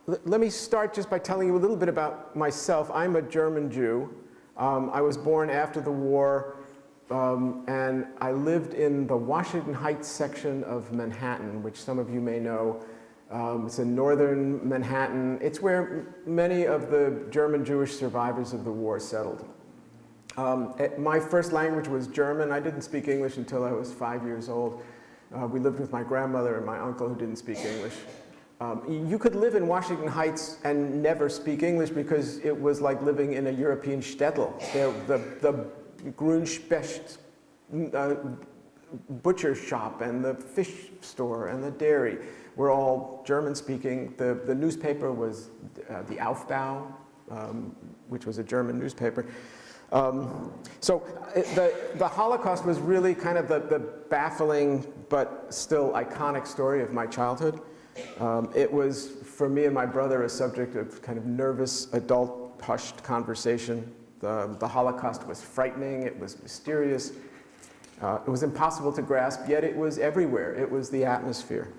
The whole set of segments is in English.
Let me start just by telling you a little bit about myself. I'm a German Jew. I was born after the war, and I lived in the Washington Heights section of Manhattan, which some of you may know. It's in northern Manhattan. It's where many of the German Jewish survivors of the war settled. My first language was German. I didn't speak English until I was 5 years old. We lived with my grandmother and my uncle who didn't speak English. You could live in Washington Heights and never speak English because it was like living in a European shtetl. The Grünspecht butcher shop and the fish store and the dairy were all German-speaking. The newspaper was the Aufbau, which was a German newspaper. So the Holocaust was really kind of the baffling but still iconic story of my childhood. It was, for me and my brother, a subject of kind of nervous, adult, hushed conversation. The Holocaust was frightening, it was mysterious, it was impossible to grasp, yet it was everywhere. It was the atmosphere.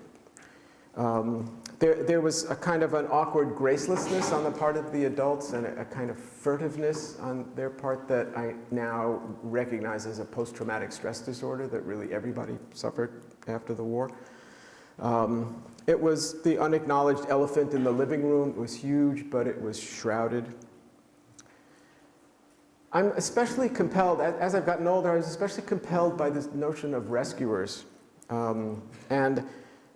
There was a kind of an awkward gracelessness on the part of the adults and a kind of furtiveness on their part that I now recognize as a post-traumatic stress disorder that really everybody suffered after the war. It was the unacknowledged elephant in the living room. It was huge, but it was shrouded. I'm especially compelled, as I've gotten older, I was especially compelled by this notion of rescuers. And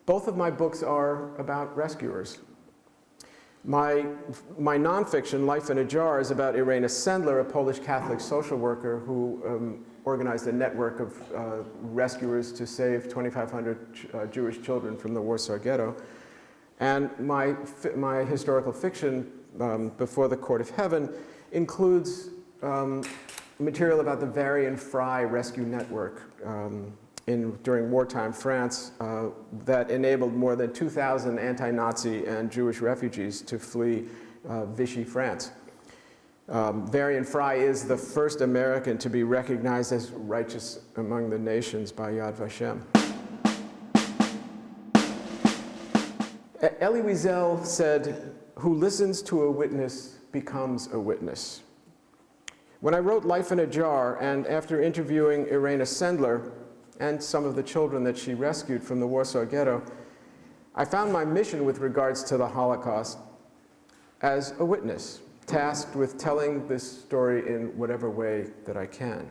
both of my books are about rescuers. My nonfiction, Life in a Jar, is about Irena Sendler, a Polish Catholic social worker who organized a network of rescuers to save 2,500 Jewish children from the Warsaw Ghetto. And my historical fiction, Before the Court of Heaven, includes material about the Varian Fry Rescue Network during wartime France that enabled more than 2,000 anti-Nazi and Jewish refugees to flee Vichy France. Varian Fry is the first American to be recognized as righteous among the nations by Yad Vashem. Elie Wiesel said, "Who listens to a witness becomes a witness." When I wrote Life in a Jar, and after interviewing Irena Sendler and some of the children that she rescued from the Warsaw Ghetto, I found my mission with regards to the Holocaust as a witness, tasked with telling this story in whatever way that I can.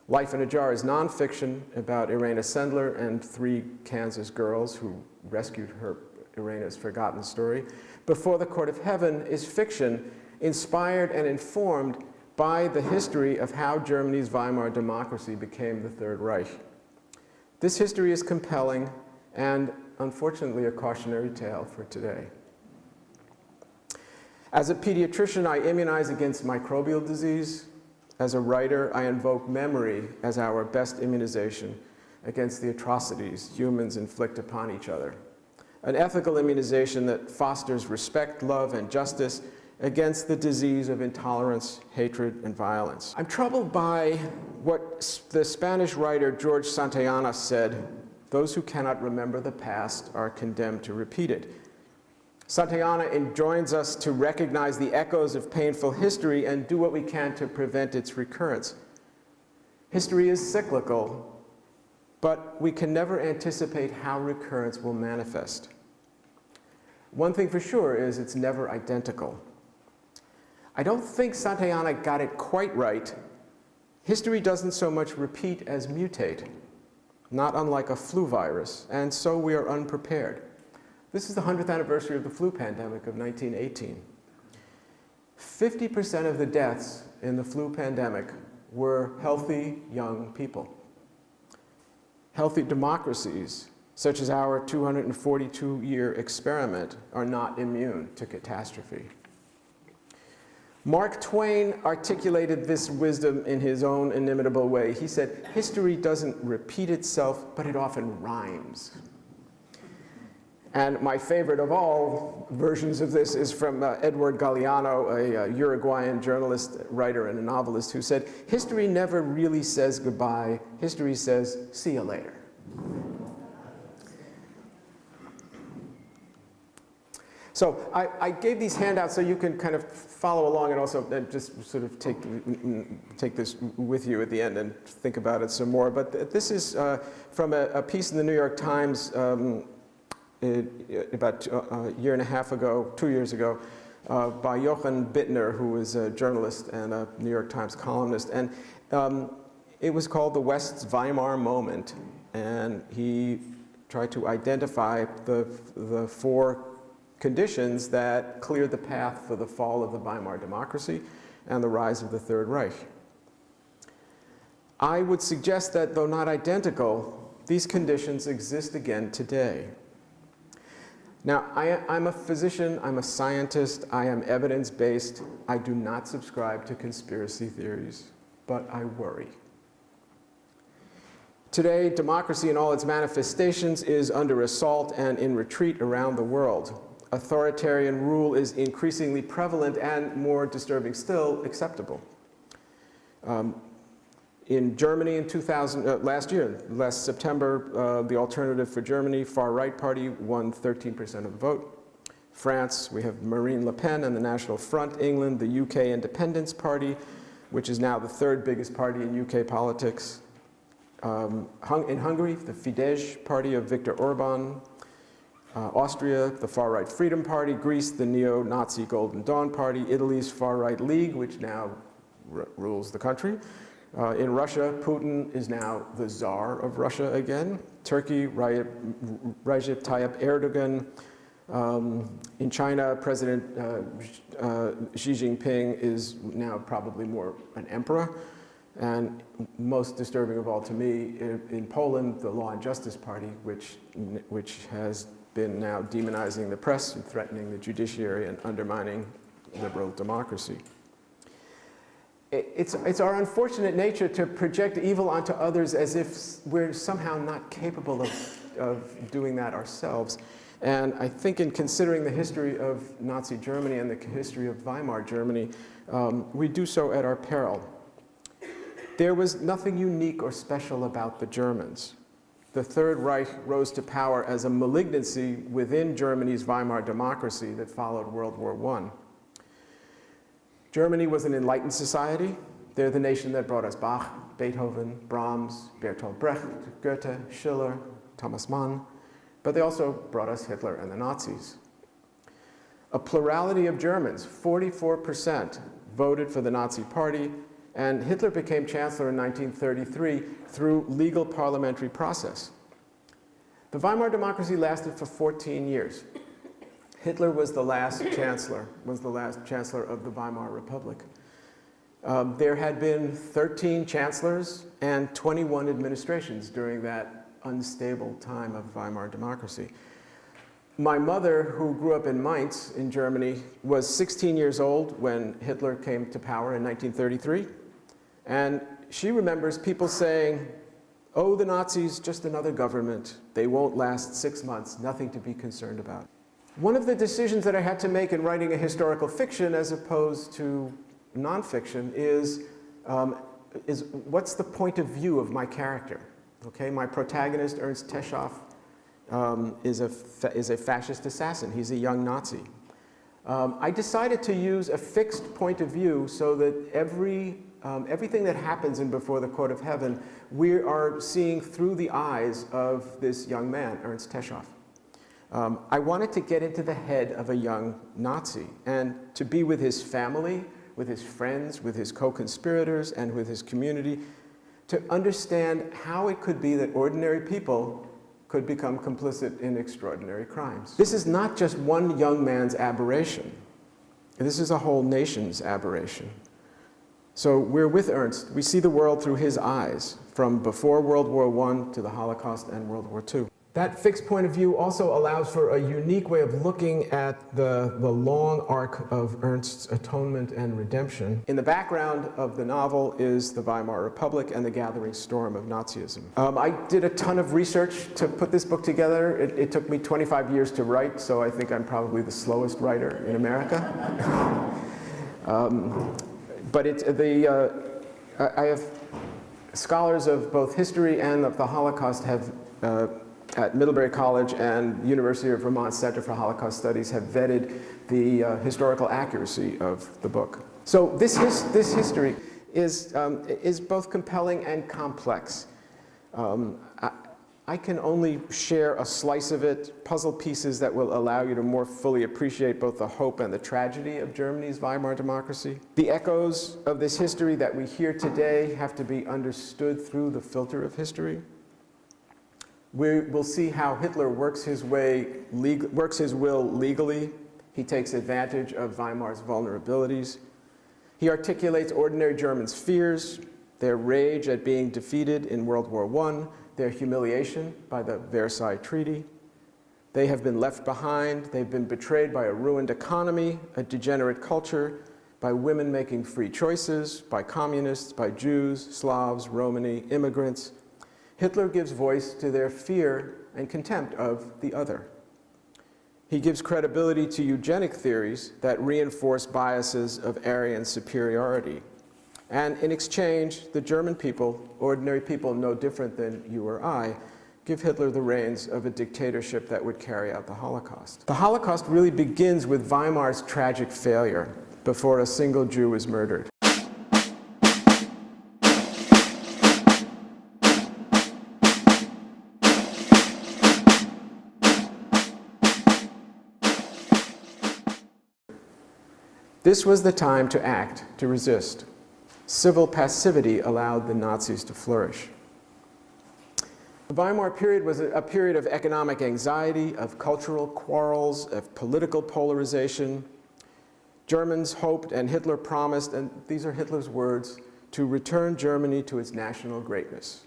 Life in a Jar is nonfiction about Irena Sendler and 3 Kansas girls who rescued Irena's forgotten story. Before the Court of Heaven is fiction inspired and informed by the history of how Germany's Weimar democracy became the Third Reich. This history is compelling and, unfortunately, a cautionary tale for today. As a pediatrician, I immunize against microbial disease. As a writer, I invoke memory as our best immunization against the atrocities humans inflict upon each other. An ethical immunization that fosters respect, love, and justice against the disease of intolerance, hatred, and violence. I'm troubled by what the Spanish writer George Santayana said, "Those who cannot remember the past are condemned to repeat it." Santayana enjoins us to recognize the echoes of painful history and do what we can to prevent its recurrence. History is cyclical, but we can never anticipate how recurrence will manifest. One thing for sure is it's never identical. I don't think Santayana got it quite right. History doesn't so much repeat as mutate, not unlike a flu virus, and so we are unprepared. This is the 100th anniversary of the flu pandemic of 1918. 50% of the deaths in the flu pandemic were healthy young people. Healthy democracies, such as our 242-year experiment, are not immune to catastrophe. Mark Twain articulated this wisdom in his own inimitable way. He said, "History doesn't repeat itself, but it often rhymes." And my favorite of all versions of this is from Edward Galeano, a Uruguayan journalist, writer, and a novelist, who said, "History never really says goodbye. History says, see you later." So I gave these handouts so you can kind of follow along and also just sort of take this with you at the end and think about it some more. But this is from a piece in the New York Times about a year and a half ago, 2 years ago, by Jochen Bittner, who is a journalist and a New York Times columnist. And it was called The West's Weimar Moment. And he tried to identify the four conditions that cleared the path for the fall of the Weimar democracy and the rise of the Third Reich. I would suggest that, though not identical, these conditions exist again today. Now, I'm a physician, I'm a scientist, I am evidence-based. I do not subscribe to conspiracy theories, but I worry. Today, democracy in all its manifestations is under assault and in retreat around the world. Authoritarian rule is increasingly prevalent and, more disturbing still, acceptable. In Germany in last September, the Alternative for Germany far-right party won 13% of the vote. France, we have Marine Le Pen and the National Front. England, the UK Independence Party, which is now the third biggest party in UK politics. In Hungary, the Fidesz party of Viktor Orban. Austria, the far-right Freedom Party. Greece, the neo-Nazi Golden Dawn Party. Italy's far-right League, which now rules the country. In Russia, Putin is now the Tsar of Russia again. Turkey, Recep Tayyip Erdogan. In China, President Xi Jinping is now probably more an emperor. And most disturbing of all to me, in Poland, the Law and Justice Party, which has been now demonizing the press and threatening the judiciary and undermining liberal democracy. It's our unfortunate nature to project evil onto others as if we're somehow not capable of doing that ourselves. And I think in considering the history of Nazi Germany and the history of Weimar Germany, we do so at our peril. There was nothing unique or special about the Germans. The Third Reich rose to power as a malignancy within Germany's Weimar democracy that followed World War I. Germany was an enlightened society. They're the nation that brought us Bach, Beethoven, Brahms, Bertolt Brecht, Goethe, Schiller, Thomas Mann, but they also brought us Hitler and the Nazis. A plurality of Germans, 44%, voted for the Nazi Party, and Hitler became chancellor in 1933 through legal parliamentary process. The Weimar democracy lasted for 14 years. Hitler was the last chancellor of the Weimar Republic. There had been 13 chancellors and 21 administrations during that unstable time of Weimar democracy. My mother, who grew up in Mainz in Germany, was 16 years old when Hitler came to power in 1933. And she remembers people saying, "Oh, the Nazis, just another government. They won't last 6 months, nothing to be concerned about." One of the decisions that I had to make in writing a historical fiction as opposed to nonfiction is what's the point of view of my character? Okay, my protagonist, Ernst Teschow, is a fascist assassin. He's a young Nazi. I decided to use a fixed point of view so that everything that happens in Before the Court of Heaven, we are seeing through the eyes of this young man, Ernst Teschow. I wanted to get into the head of a young Nazi and to be with his family, with his friends, with his co-conspirators, and with his community, to understand how it could be that ordinary people could become complicit in extraordinary crimes. This is not just one young man's aberration. This is a whole nation's aberration. So we're with Ernst. We see the world through his eyes, from before World War I to the Holocaust and World War II. That fixed point of view also allows for a unique way of looking at the long arc of Ernst's atonement and redemption. In the background of the novel is the Weimar Republic and the gathering storm of Nazism. I did a ton of research to put this book together. It took me 25 years to write, so I think I'm probably the slowest writer in America. But I have scholars of both history and of the Holocaust have at Middlebury College and University of Vermont Center for Holocaust Studies have vetted the historical accuracy of the book. So this history is both compelling and complex. I can only share a slice of it, puzzle pieces that will allow you to more fully appreciate both the hope and the tragedy of Germany's Weimar democracy. The echoes of this history that we hear today have to be understood through the filter of history. We'll see how Hitler works his will legally. He takes advantage of Weimar's vulnerabilities. He articulates ordinary Germans' fears, their rage at being defeated in World War I, their humiliation by the Versailles Treaty. They have been left behind. They've been betrayed by a ruined economy, a degenerate culture, by women making free choices, by communists, by Jews, Slavs, Romani, immigrants. Hitler gives voice to their fear and contempt of the other. He gives credibility to eugenic theories that reinforce biases of Aryan superiority. And in exchange, the German people, ordinary people no different than you or I, give Hitler the reins of a dictatorship that would carry out the Holocaust. The Holocaust really begins with Weimar's tragic failure before a single Jew is murdered. This was the time to act, to resist. Civil passivity allowed the Nazis to flourish. The Weimar period was a period of economic anxiety, of cultural quarrels, of political polarization. Germans hoped and Hitler promised, and these are Hitler's words, to return Germany to its national greatness.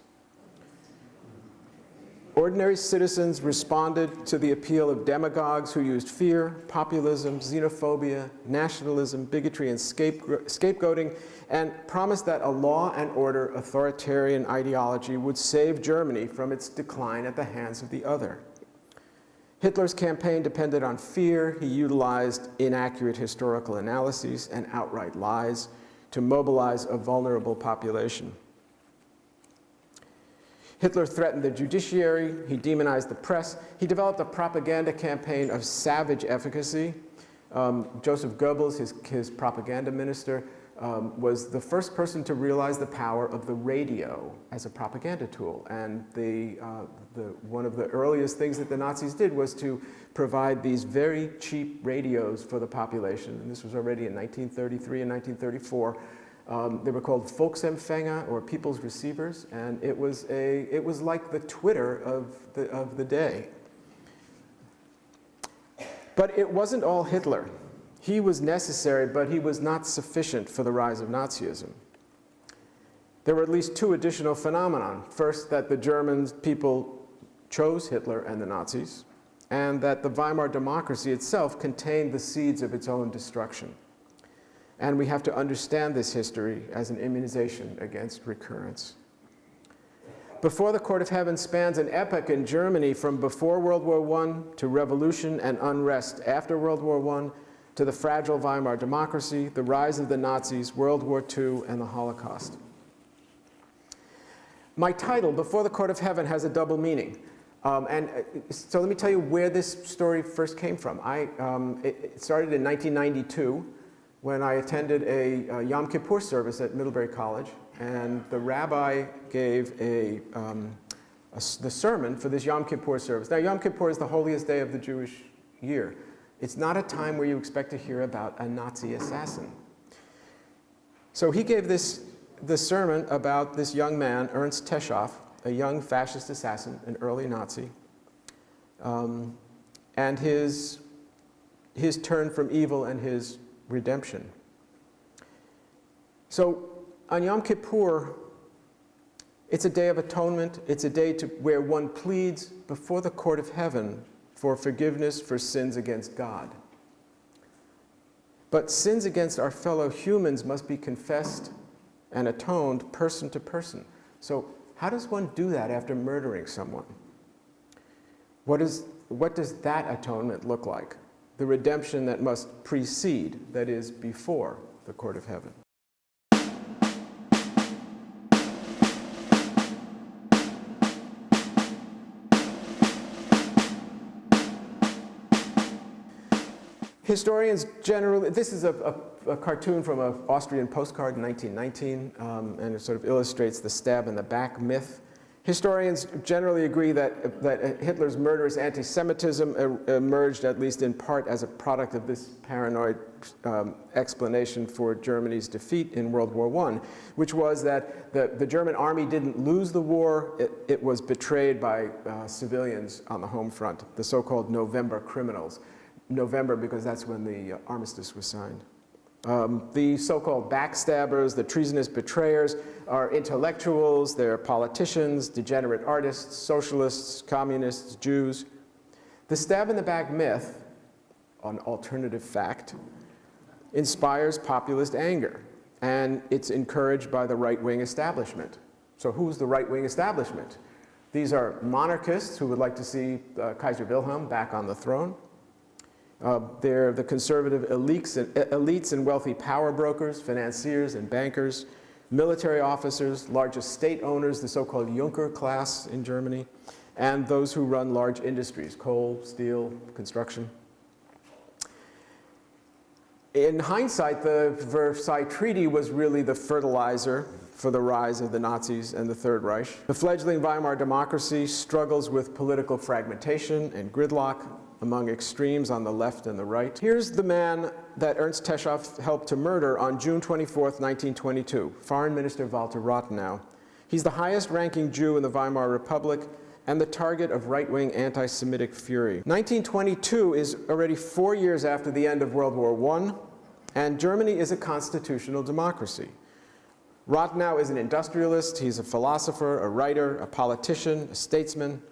Ordinary citizens responded to the appeal of demagogues who used fear, populism, xenophobia, nationalism, bigotry, and scapegoating, and promised that a law and order authoritarian ideology would save Germany from its decline at the hands of the other. Hitler's campaign depended on fear. He utilized inaccurate historical analyses and outright lies to mobilize a vulnerable population. Hitler threatened the judiciary, he demonized the press, he developed a propaganda campaign of savage efficacy. Joseph Goebbels, his propaganda minister, was the first person to realize the power of the radio as a propaganda tool. And one of the earliest things that the Nazis did was to provide these very cheap radios for the population. And this was already in 1933 and 1934. They were called Volksempfänger, or people's receivers, and it was like the Twitter of the day. But it wasn't all Hitler. He was necessary, but he was not sufficient for the rise of Nazism. There were at least two additional phenomena. First, that the German people chose Hitler and the Nazis, and that the Weimar democracy itself contained the seeds of its own destruction. And we have to understand this history as an immunization against recurrence. Before the Court of Heaven spans an epoch in Germany from before World War I to revolution and unrest after World War I, to the fragile Weimar democracy, the rise of the Nazis, World War II, and the Holocaust. My title, Before the Court of Heaven, has a double meaning. So let me tell you where this story first came from. It started in 1992 when I attended a Yom Kippur service at Middlebury College, and the rabbi gave the sermon for this Yom Kippur service. Now, Yom Kippur is the holiest day of the Jewish year. It's not a time where you expect to hear about a Nazi assassin. So he gave the sermon about this young man, Ernst Teschow, a young fascist assassin, an early Nazi, and his turn from evil and his redemption. So on Yom Kippur, it's a day of atonement. It's a day where one pleads before the court of heaven for forgiveness for sins against God. But sins against our fellow humans must be confessed and atoned person to person. So how does one do that after murdering someone? What does that atonement look like? The redemption that must precede, that is, before the court of heaven. Historians generally, this is a cartoon from an Austrian postcard in 1919, and it sort of illustrates the stab in the back myth. Historians generally agree that Hitler's murderous anti-Semitism emerged, at least in part, as a product of this paranoid explanation for Germany's defeat in World War I, which was that the German army didn't lose the war, it was betrayed by civilians on the home front, the so-called November criminals. November because that's when the armistice was signed. The so-called backstabbers, the treasonous betrayers, are intellectuals, they're politicians, degenerate artists, socialists, communists, Jews. The stab in the back myth, an alternative fact, inspires populist anger, and it's encouraged by the right-wing establishment. So who's the right-wing establishment? These are monarchists who would like to see Kaiser Wilhelm back on the throne. They're the conservative elites and wealthy power brokers, financiers and bankers, military officers, largest state owners, the so-called Junker class in Germany, and those who run large industries, coal, steel, construction. In hindsight, the Versailles Treaty was really the fertilizer for the rise of the Nazis and the Third Reich. The fledgling Weimar democracy struggles with political fragmentation and gridlock among extremes on the left and the right. Here's the man that Ernst Teschow helped to murder on June 24th, 1922, Foreign Minister Walter Rathenau. He's the highest-ranking Jew in the Weimar Republic and the target of right-wing anti-Semitic fury. 1922 is already 4 years after the end of World War I, and Germany is a constitutional democracy. Rathenau is an industrialist, he's a philosopher, a writer, a politician, a statesman.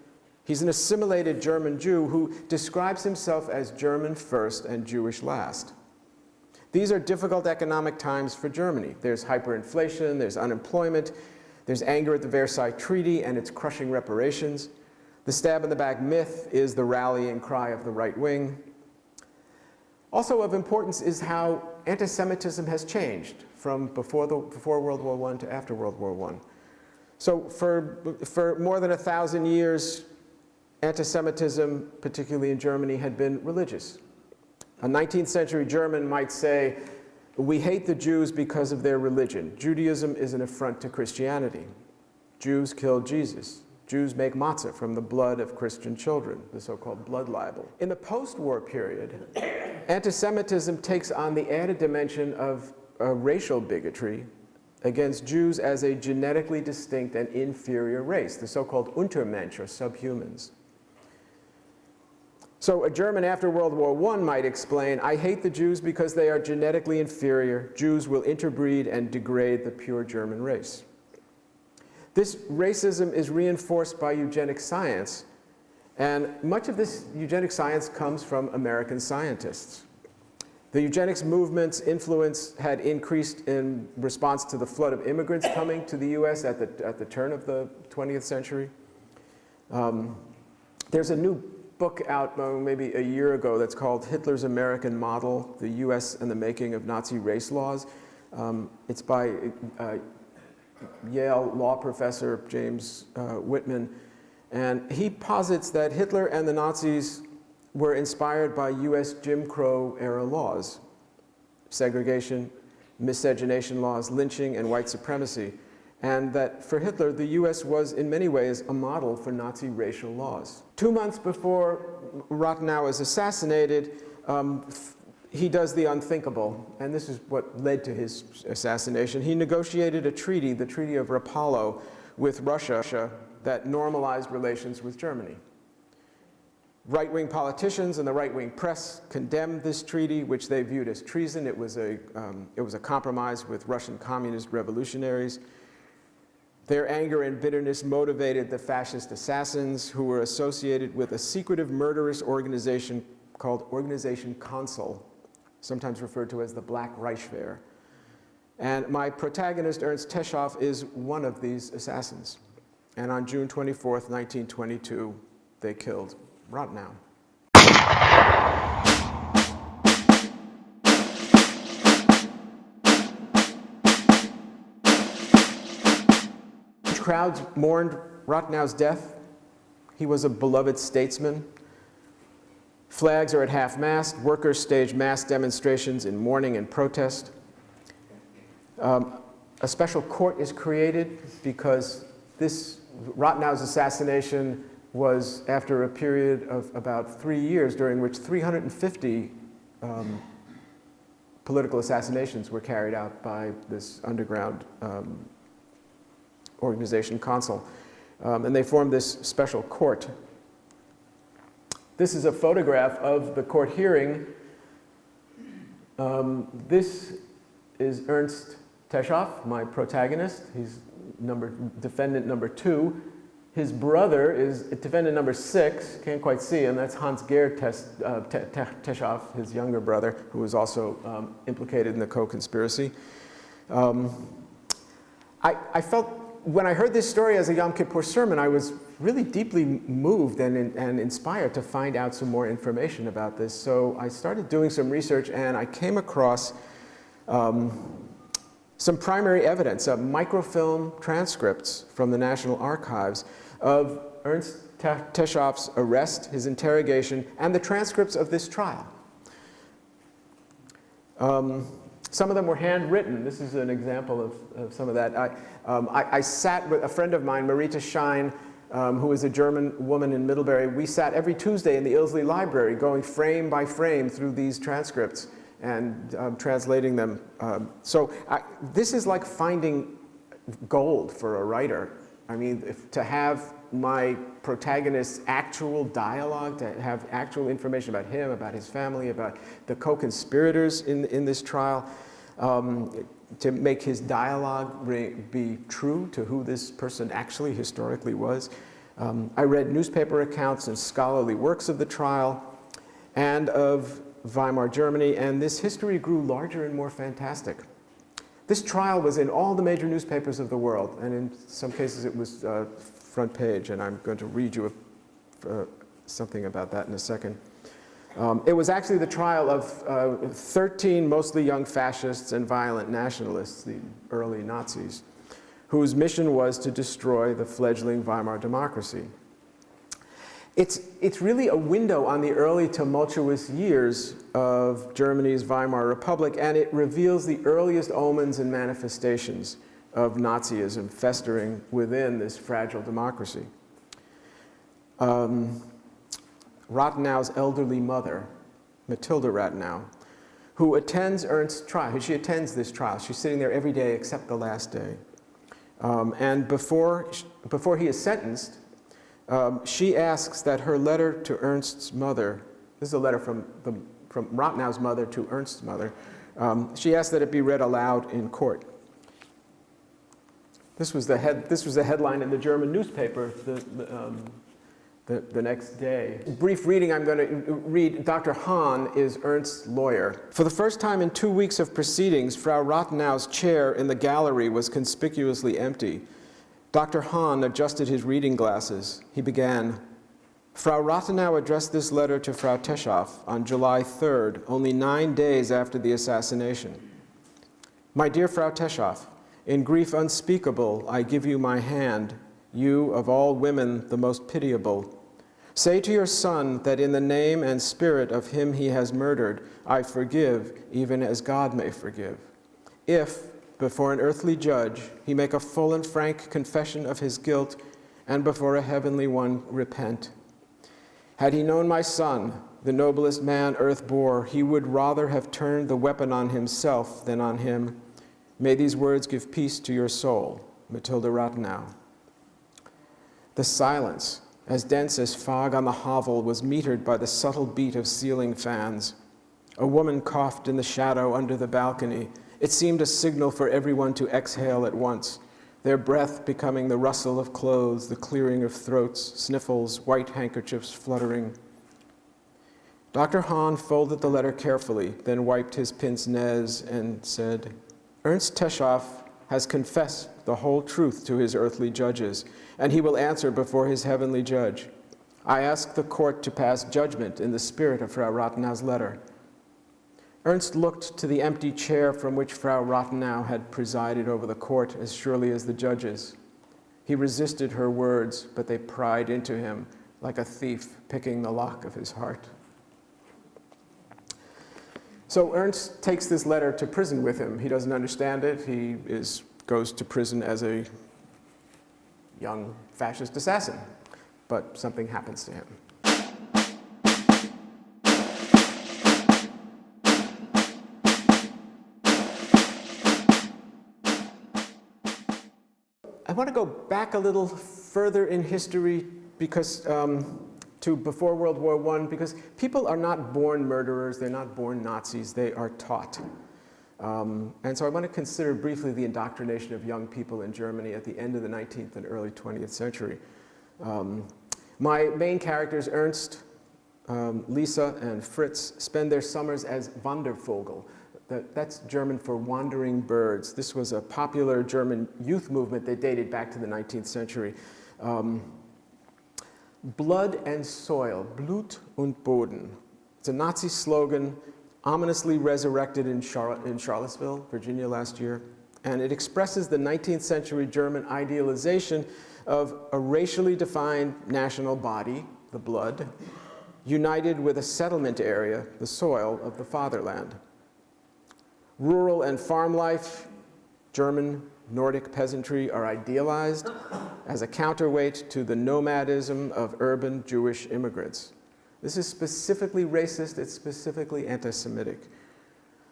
He's an assimilated German Jew who describes himself as German first and Jewish last. These are difficult economic times for Germany. There's hyperinflation, there's unemployment, there's anger at the Versailles Treaty and its crushing reparations. The stab in the back myth is the rallying cry of the right wing. Also of importance is how anti-Semitism has changed from before World War I to after World War I. So for more than 1,000 years, anti-Semitism, particularly in Germany, had been religious. A 19th century German might say, we hate the Jews because of their religion. Judaism is an affront to Christianity. Jews killed Jesus. Jews make matzah from the blood of Christian children, the so-called blood libel. In the post-war period, anti-Semitism takes on the added dimension of racial bigotry against Jews as a genetically distinct and inferior race, the so-called Untermensch, or subhumans. So a German after World War I might explain, I hate the Jews because they are genetically inferior. Jews will interbreed and degrade the pure German race. This racism is reinforced by eugenic science, and much of this eugenic science comes from American scientists. The eugenics movement's influence had increased in response to the flood of immigrants coming to the US at the turn of the 20th century. There's a new book out maybe a year ago that's called Hitler's American Model, the US and the Making of Nazi Race Laws. It's by Yale law professor James Whitman, and he posits that Hitler and the Nazis were inspired by US Jim Crow era laws, segregation, miscegenation laws, lynching, and white supremacy, and that for Hitler, the US was in many ways a model for Nazi racial laws. 2 months before Rathenau is assassinated, he does the unthinkable, and this is what led to his assassination. He negotiated a treaty, the Treaty of Rapallo, with Russia that normalized relations with Germany. Right-wing politicians and the right-wing press condemned this treaty, which they viewed as treason. It was a compromise with Russian communist revolutionaries. Their anger and bitterness motivated the fascist assassins who were associated with a secretive murderous organization called Organization Consul, sometimes referred to as the Black Reichswehr. And my protagonist, Ernst Teschow, is one of these assassins. And on June 24th, 1922, they killed Rathenau. Crowds mourned Rathenau's death. He was a beloved statesman. Flags are at half-mast. Workers stage mass demonstrations in mourning and protest. A special court is created because this Rathenau's assassination was after a period of about 3 years during which 350 political assassinations were carried out by this underground organization, Consul. And they formed this special court. This is a photograph of the court hearing. This is Ernst Teschoff, my protagonist. He's defendant number 2. His brother is defendant number 6. Can't quite see him. That's Hans-Gerd Teschoff, his younger brother, who was also implicated in the co-conspiracy. I felt, when I heard this story as a Yom Kippur sermon, I was really deeply moved and inspired to find out some more information about this. So I started doing some research, and I came across some primary evidence of microfilm transcripts from the National Archives of Ernst Teschoff's arrest, his interrogation, and the transcripts of this trial. Some of them were handwritten. This is an example of some of that. I sat with a friend of mine, Marita Schein, who is a German woman in Middlebury. We sat every Tuesday in the Ilsley Library, going frame by frame through these transcripts and translating them. This is like finding gold for a writer. I mean, to have my protagonist's actual dialogue, to have actual information about him, about his family, about the co-conspirators in this trial, to make his dialogue be true to who this person actually historically was. I read newspaper accounts and scholarly works of the trial and of Weimar Germany, and this history grew larger and more fantastic. This trial was in all the major newspapers of the world, and in some cases it was front page, and I'm going to read you something about that in a second. It was actually the trial of 13 mostly young fascists and violent nationalists, the early Nazis, whose mission was to destroy the fledgling Weimar democracy. It's really a window on the early tumultuous years of Germany's Weimar Republic, and it reveals the earliest omens and manifestations of Nazism festering within this fragile democracy. Rathenau's elderly mother, Matilda Rathenau, who attends Ernst's trial. She attends this trial. She's sitting there every day except the last day. And before he is sentenced, she asks that her letter to Ernst's mother, this is a letter from Rathenau's mother to Ernst's mother, she asks that it be read aloud in court. This was the headline in the German newspaper the next day. Brief reading, I'm going to read. Dr. Hahn is Ernst's lawyer. For the first time in 2 weeks of proceedings, Frau Rathenau's chair in the gallery was conspicuously empty. Dr. Hahn adjusted his reading glasses. He began, Frau Rathenau addressed this letter to Frau Teschoff on July 3rd, only 9 days after the assassination. My dear Frau Teschoff, in grief unspeakable, I give you my hand, you of all women the most pitiable. Say to your son that in the name and spirit of him he has murdered, I forgive, even as God may forgive. If, before an earthly judge, he make a full and frank confession of his guilt, and before a heavenly one repent. Had he known my son, the noblest man earth bore, he would rather have turned the weapon on himself than on him. May these words give peace to your soul, Matilda Rathenau. The silence, as dense as fog on the hovel, was metered by the subtle beat of ceiling fans. A woman coughed in the shadow under the balcony. It seemed a signal for everyone to exhale at once, their breath becoming the rustle of clothes, the clearing of throats, sniffles, white handkerchiefs fluttering. Dr. Hahn folded the letter carefully, then wiped his pince nez and said, Ernst Teschoff has confessed the whole truth to his earthly judges, and he will answer before his heavenly judge. I ask the court to pass judgment in the spirit of Frau Rathenau's letter. Ernst looked to the empty chair from which Frau Rathenau had presided over the court as surely as the judges. He resisted her words, but they pried into him like a thief picking the lock of his heart. So Ernst takes this letter to prison with him. He doesn't understand it. He goes to prison as a young fascist assassin, but something happens to him. I want to go back a little further in history because to before World War I, because people are not born murderers, they're not born Nazis, they are taught. And so I want to consider briefly the indoctrination of young people in Germany at the end of the 19th and early 20th century. My main characters, Ernst, Lisa, and Fritz, spend their summers as Wandervogel. That's German for wandering birds. This was a popular German youth movement that dated back to the 19th century. Blood and soil, Blut und Boden. It's a Nazi slogan, ominously resurrected in Charlottesville, Virginia last year. And it expresses the 19th century German idealization of a racially defined national body, the blood, united with a settlement area, the soil of the fatherland. Rural and farm life, German Nordic peasantry are idealized as a counterweight to the nomadism of urban Jewish immigrants. This is specifically racist, it's specifically anti-Semitic.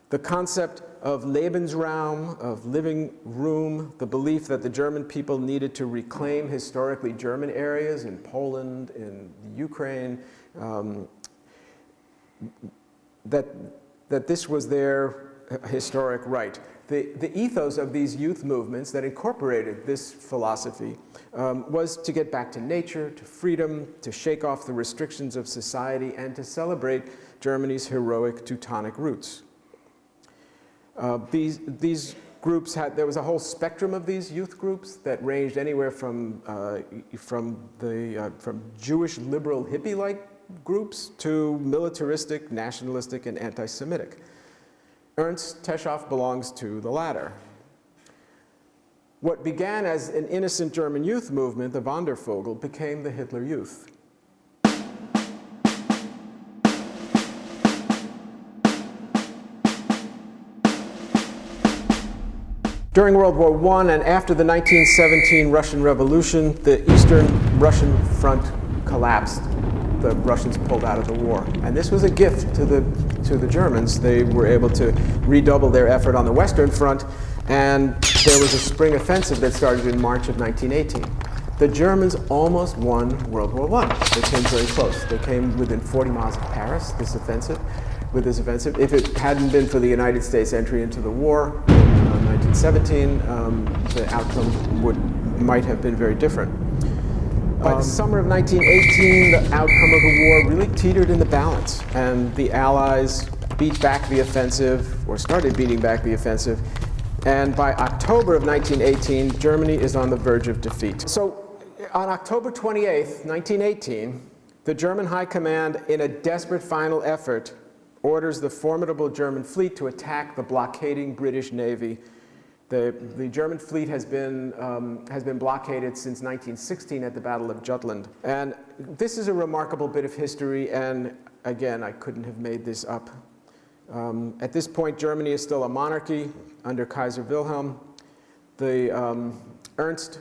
The concept of Lebensraum, of living room, the belief that the German people needed to reclaim historically German areas in Poland, in Ukraine, that this was their historic right. The ethos of these youth movements that incorporated this philosophy was to get back to nature, to freedom, to shake off the restrictions of society, and to celebrate Germany's heroic Teutonic roots. These groups there was a whole spectrum of these youth groups that ranged anywhere from Jewish liberal hippie-like groups to militaristic, nationalistic, and anti-Semitic. Ernst Teschow belongs to the latter. What began as an innocent German youth movement, the Wandervogel, became the Hitler Youth. During World War I and after the 1917 Russian Revolution, the Eastern Russian front collapsed. The Russians pulled out of the war. And this was a gift to the Germans. They were able to redouble their effort on the Western Front, and there was a spring offensive that started in March of 1918. The Germans almost won World War I. They came very close. They came within 40 miles of Paris, with this offensive. If it hadn't been for the United States entry into the war in 1917, the outcome might have been very different. By the summer of 1918, the outcome of the war really teetered in the balance, and the Allies beat back the offensive, or started beating back the offensive, and by October of 1918, Germany is on the verge of defeat. So on October 28th, 1918, the German High Command, in a desperate final effort, orders the formidable German fleet to attack the blockading British Navy. The German fleet has been blockaded since 1916 at the Battle of Jutland. And this is a remarkable bit of history, and again, I couldn't have made this up. At this point, Germany is still a monarchy under Kaiser Wilhelm. Ernst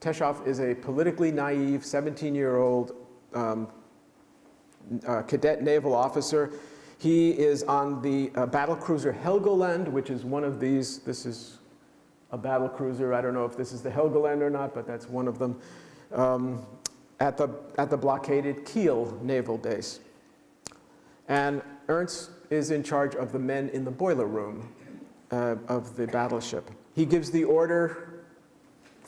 Teschow is a politically naive 17-year-old cadet naval officer. He is on the battle cruiser Helgoland, which is one of these. This is a battle cruiser. I don't know if this is the Helgoland or not, but that's one of them, at the blockaded Kiel naval base. And Ernst is in charge of the men in the boiler room of the battleship. He gives the order,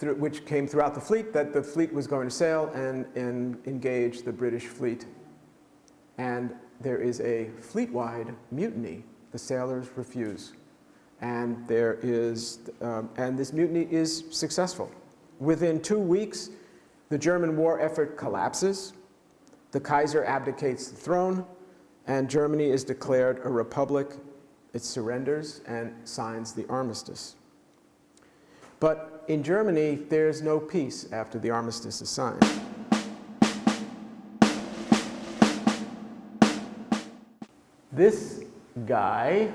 which came throughout the fleet, that the fleet was going to sail and engage the British fleet. And there is a fleet-wide mutiny. The sailors refuse. And this mutiny is successful. Within 2 weeks, the German war effort collapses, the Kaiser abdicates the throne, and Germany is declared a republic. It surrenders and signs the armistice. But in Germany, there's no peace after the armistice is signed. This guy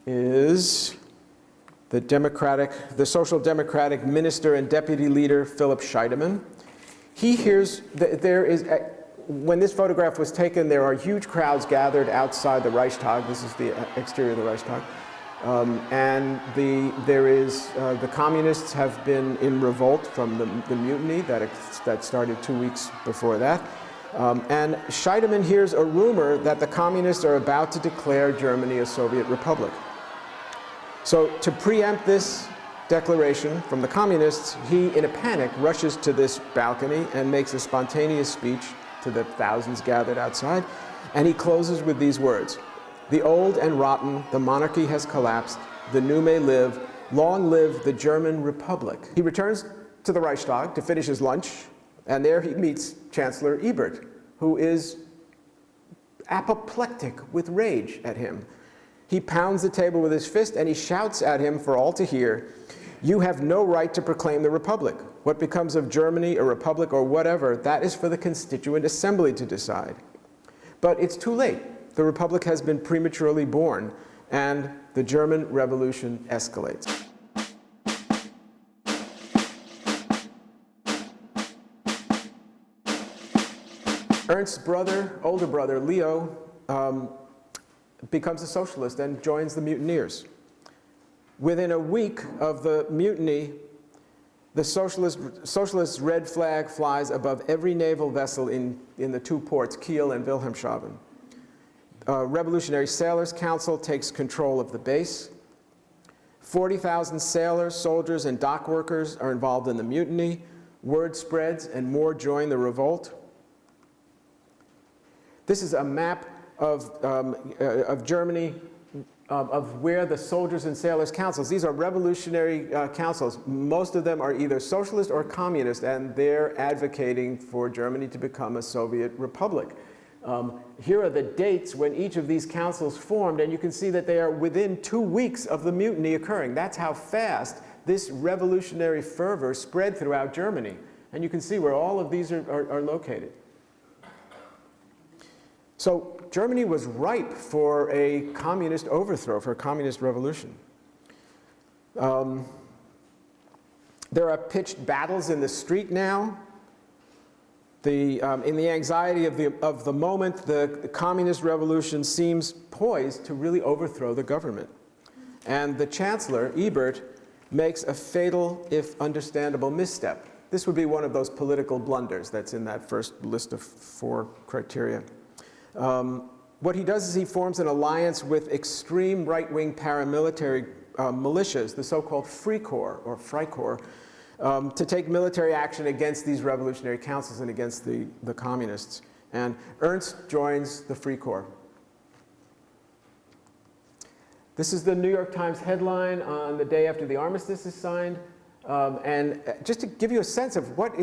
is the Social Democratic minister and deputy leader, Philip Scheidemann. He hears that when this photograph was taken, there are huge crowds gathered outside the Reichstag. This is the exterior of the Reichstag. The communists have been in revolt from the mutiny that started 2 weeks before that. And Scheidemann hears a rumor that the communists are about to declare Germany a Soviet republic. So to preempt this declaration from the communists, he, in a panic, rushes to this balcony and makes a spontaneous speech to the thousands gathered outside. And he closes with these words: "The old and rotten, the monarchy has collapsed, the new may live, long live the German Republic." He returns to the Reichstag to finish his lunch, and there he meets Chancellor Ebert, who is apoplectic with rage at him. He pounds the table with his fist and he shouts at him for all to hear, "You have no right to proclaim the Republic. What becomes of Germany, a republic, or whatever, that is for the Constituent Assembly to decide." But it's too late. The Republic has been prematurely born, and the German Revolution escalates. Ernst's older brother, Leo, becomes a socialist and joins the mutineers. Within a week of the mutiny, the socialist red flag flies above every naval vessel in the two ports, Kiel and Wilhelmshaven. Revolutionary Sailors Council takes control of the base. 40,000 sailors, soldiers, and dock workers are involved in the mutiny. Word spreads and more join the revolt. This is a map of Germany, of where the soldiers and sailors councils. These are revolutionary councils. Most of them are either socialist or communist, and they're advocating for Germany to become a Soviet republic. Here are the dates when each of these councils formed, and you can see that they are within 2 weeks of the mutiny occurring. That's how fast this revolutionary fervor spread throughout Germany. And you can see where all of these are located. So Germany was ripe for a communist overthrow, for a communist revolution. There are pitched battles in the street now. In the anxiety of the moment, the communist revolution seems poised to really overthrow the government. And the Chancellor, Ebert, makes a fatal, if understandable, misstep. This would be one of those political blunders that's in that first list of 4 criteria. What he does is he forms an alliance with extreme right-wing paramilitary militias, the so-called Freikorps, or Freikorps, to take military action against these revolutionary councils and against the communists. And Ernst joins the Freikorps. This is the New York Times headline on the day after the armistice is signed. And just to give you a sense of what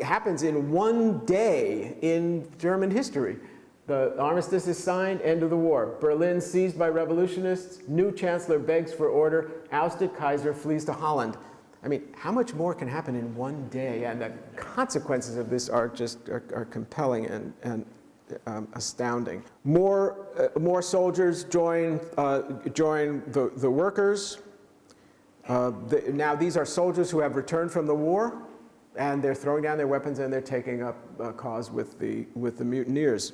happens in one day in German history. The armistice is signed, end of the war. Berlin seized by revolutionists, new chancellor begs for order, ousted Kaiser flees to Holland. I mean, how much more can happen in one day? And the consequences of this are compelling and astounding. More soldiers join the workers. Now these are soldiers who have returned from the war, and they're throwing down their weapons and they're taking up a cause with the mutineers.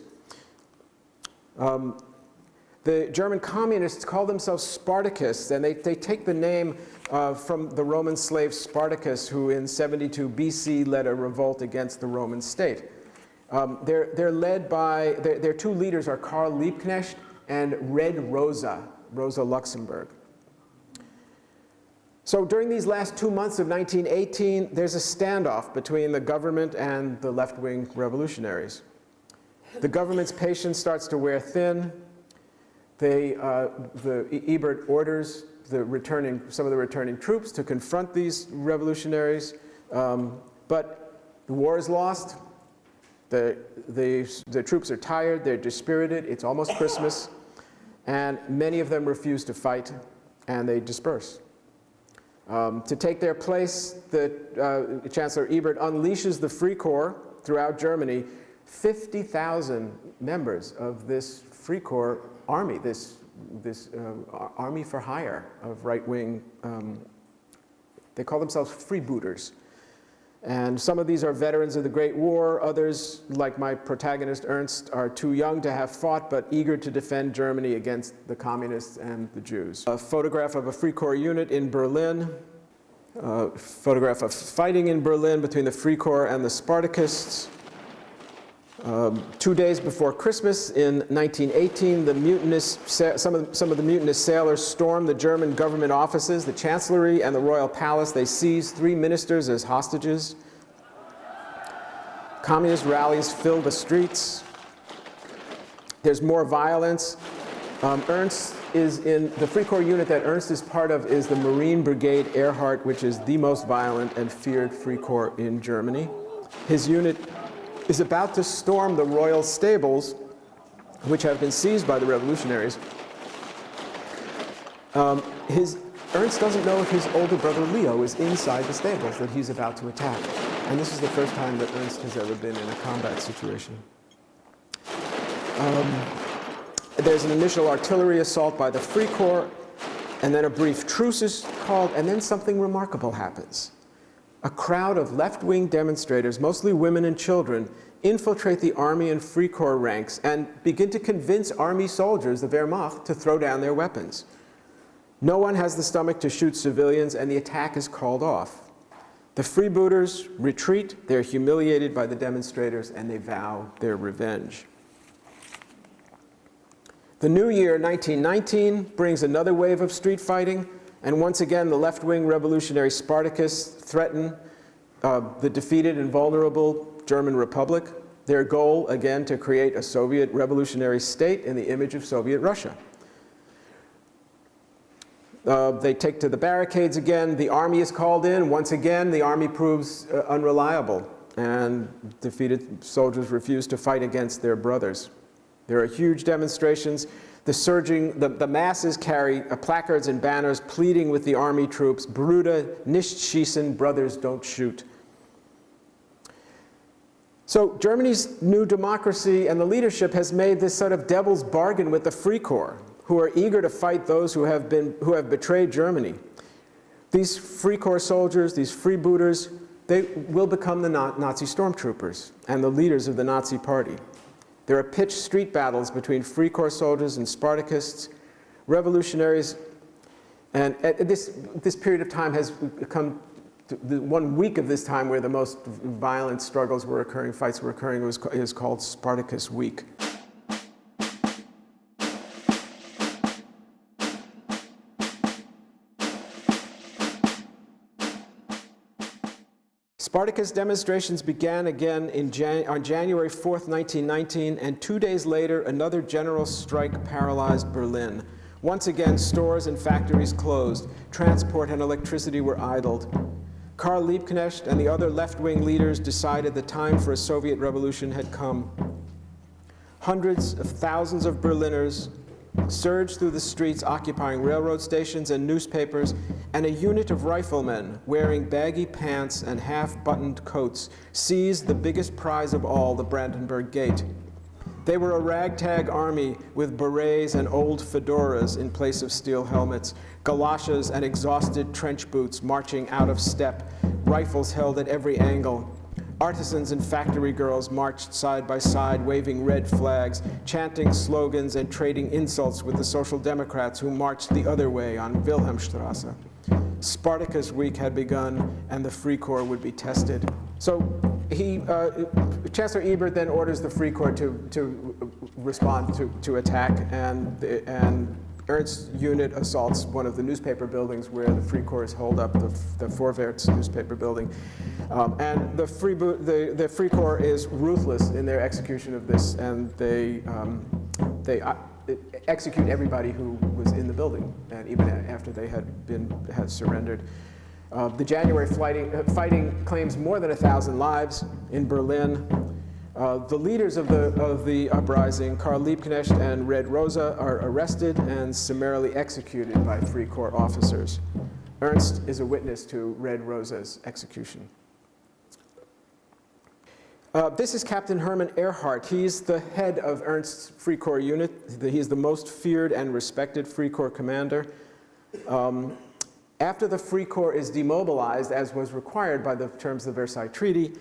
The German communists call themselves Spartacists, and they take the name from the Roman slave Spartacus, who in 72 BC led a revolt against the Roman state. They're led by, their 2 leaders are Karl Liebknecht and Red Rosa Luxemburg. So during these last 2 months of 1918, there's a standoff between the government and the left-wing revolutionaries. The government's patience starts to wear thin. Ebert orders some of the returning troops to confront these revolutionaries, but the war is lost. The troops are tired, they're dispirited, it's almost Christmas, and many of them refuse to fight, and they disperse. To take their place, Chancellor Ebert unleashes the Freikorps throughout Germany. 50,000 members of this Freikorps army, this army for hire of right-wing, they call themselves freebooters. And some of these are veterans of the Great War. Others, like my protagonist Ernst, are too young to have fought but eager to defend Germany against the communists and the Jews. A photograph of a Free Corps unit in Berlin. A photograph of fighting in Berlin between the Free Corps and the Spartakists. 2 days before Christmas in 1918, some of the mutinous sailors stormed the German government offices, the Chancellery and the Royal Palace. They seized 3 ministers as hostages. Communist rallies filled the streets. There's more violence. Ernst is in the Free Corps unit that Ernst is part of is the Marine Brigade Ehrhardt, which is the most violent and feared Free Corps in Germany. His unit is about to storm the royal stables, which have been seized by the revolutionaries. Ernst doesn't know if his older brother Leo is inside the stables that he's about to attack. And this is the first time that Ernst has ever been in a combat situation. There's an initial artillery assault by the Free Corps, and then a brief truce is called, and then something remarkable happens. A crowd of left-wing demonstrators, mostly women and children, infiltrate the Army and Free Corps ranks and begin to convince Army soldiers, the Wehrmacht, to throw down their weapons. No one has the stomach to shoot civilians, and the attack is called off. The freebooters retreat, they're humiliated by the demonstrators, and they vow their revenge. The new year, 1919, brings another wave of street fighting. And once again, the left-wing revolutionary Spartakists threaten the defeated and vulnerable German Republic. Their goal, again, to create a Soviet revolutionary state in the image of Soviet Russia. They take to the barricades again. The army is called in. Once again, the army proves unreliable, and defeated soldiers refuse to fight against their brothers. There are huge demonstrations. The masses carry placards and banners pleading with the army troops, Brüder, nicht schießen, brothers, don't shoot. So Germany's new democracy and the leadership has made this sort of devil's bargain with the Free Corps, who are eager to fight those who have betrayed Germany. These Free Corps soldiers, these freebooters, they will become the Nazi stormtroopers and the leaders of the Nazi Party. There are pitched street battles between Free Corps soldiers and Spartakists, revolutionaries, and at this period of time has come to the 1 week of this time where the most violent struggles were occurring, fights were occurring, is called Spartacus Week. Spartacus demonstrations began again on January 4th, 1919, and 2 days later, another general strike paralyzed Berlin. Once again, stores and factories closed. Transport and electricity were idled. Karl Liebknecht and the other left-wing leaders decided the time for a Soviet revolution had come. Hundreds of thousands of Berliners surged through the streets, occupying railroad stations and newspapers, and a unit of riflemen wearing baggy pants and half-buttoned coats seized the biggest prize of all, the Brandenburg Gate. They were a ragtag army with berets and old fedoras in place of steel helmets, galoshes and exhausted trench boots marching out of step, rifles held at every angle. Artisans and factory girls marched side by side, waving red flags, chanting slogans and trading insults with the Social Democrats who marched the other way on Wilhelmstrasse. Spartacus Week had begun, and the Free Corps would be tested. So Chancellor Ebert then orders the Free Corps to respond to attack, and Ernst's unit assaults one of the newspaper buildings where the Free Corps hold up, the Vorwärts newspaper building. And the Free Corps is ruthless in their execution of this, and they execute everybody who was in the building, and even after they had surrendered. The January fighting claims more than 1,000 lives in Berlin. The leaders of the uprising, Karl Liebknecht and Red Rosa, are arrested and summarily executed by Free Corps officers. Ernst is a witness to Red Rosa's execution. This is Captain Hermann Ehrhardt. He's the head of Ernst's Free Corps unit. He's the most feared and respected Free Corps commander. After the Free Corps is demobilized, as was required by the terms of the Versailles Treaty,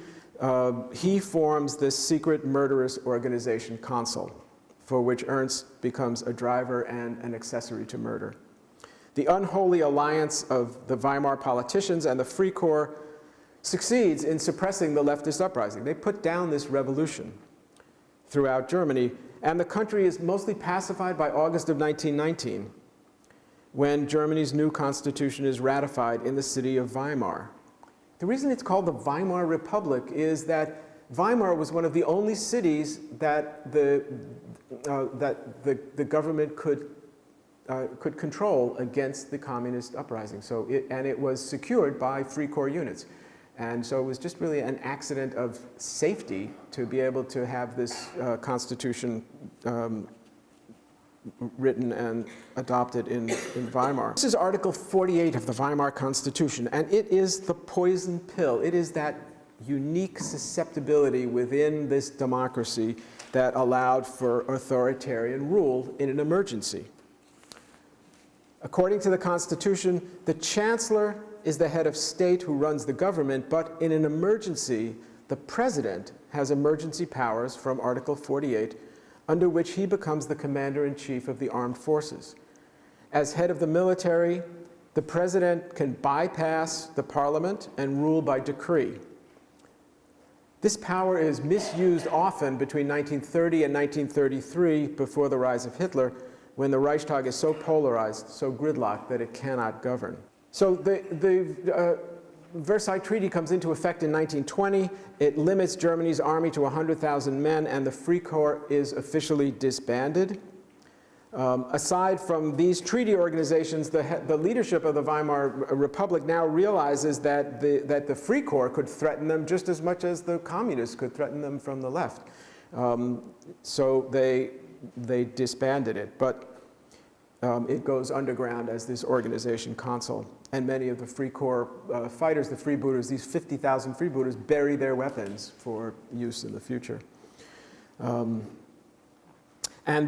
he forms this secret murderous organization, Consul, for which Ernst becomes a driver and an accessory to murder. The unholy alliance of the Weimar politicians and the Free Corps succeeds in suppressing the leftist uprising. They put down this revolution throughout Germany, and the country is mostly pacified by August of 1919, when Germany's new constitution is ratified in the city of Weimar. The reason it's called the Weimar Republic is that Weimar was one of the only cities that the government could control against the communist uprising. So it was secured by Free Corps units. And so it was just really an accident of safety to be able to have this constitution written and adopted in Weimar. This is Article 48 of the Weimar Constitution, and it is the poison pill. It is that unique susceptibility within this democracy that allowed for authoritarian rule in an emergency. According to the Constitution, the Chancellor is the head of state who runs the government, but in an emergency, the President has emergency powers from Article 48, under which he becomes the commander-in-chief of the armed forces. As head of the military, the President can bypass the Parliament and rule by decree. This power is misused often between 1930 and 1933, before the rise of Hitler, when the Reichstag is so polarized, so gridlocked, that it cannot govern. So the Versailles Treaty comes into effect in 1920. It limits Germany's army to 100,000 men, and the Free Corps is officially disbanded. Aside from these treaty organizations, the leadership of the Weimar Republic now realizes that the Free Corps could threaten them just as much as the communists could threaten them from the left. So they disbanded it, but it goes underground as this organization, Consul. And many of the Free Corps fighters, the freebooters, these 50,000 freebooters, bury their weapons for use in the future. And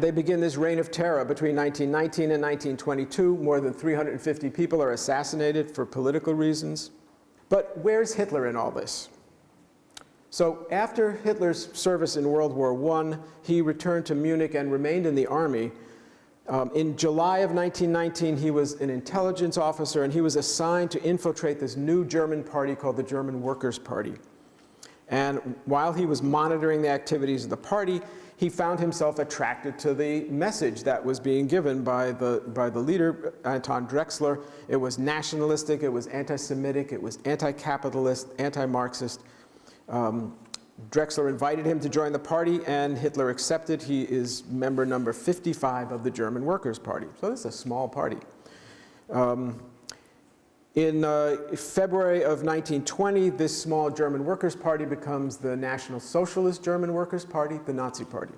they begin this reign of terror between 1919 and 1922. More than 350 people are assassinated for political reasons. But where's Hitler in all this? So after Hitler's service in World War I, he returned to Munich and remained in the army. In July of 1919, he was an intelligence officer, and he was assigned to infiltrate this new German party called the German Workers' Party. And while he was monitoring the activities of the party, he found himself attracted to the message that was being given by the leader, Anton Drexler. It was nationalistic, it was anti-Semitic, it was anti-capitalist, anti-Marxist. Drexler invited him to join the party, and Hitler accepted. He is member number 55 of the German Workers' Party. So this is a small party. In February of 1920, this small German Workers' Party becomes the National Socialist German Workers' Party, the Nazi Party.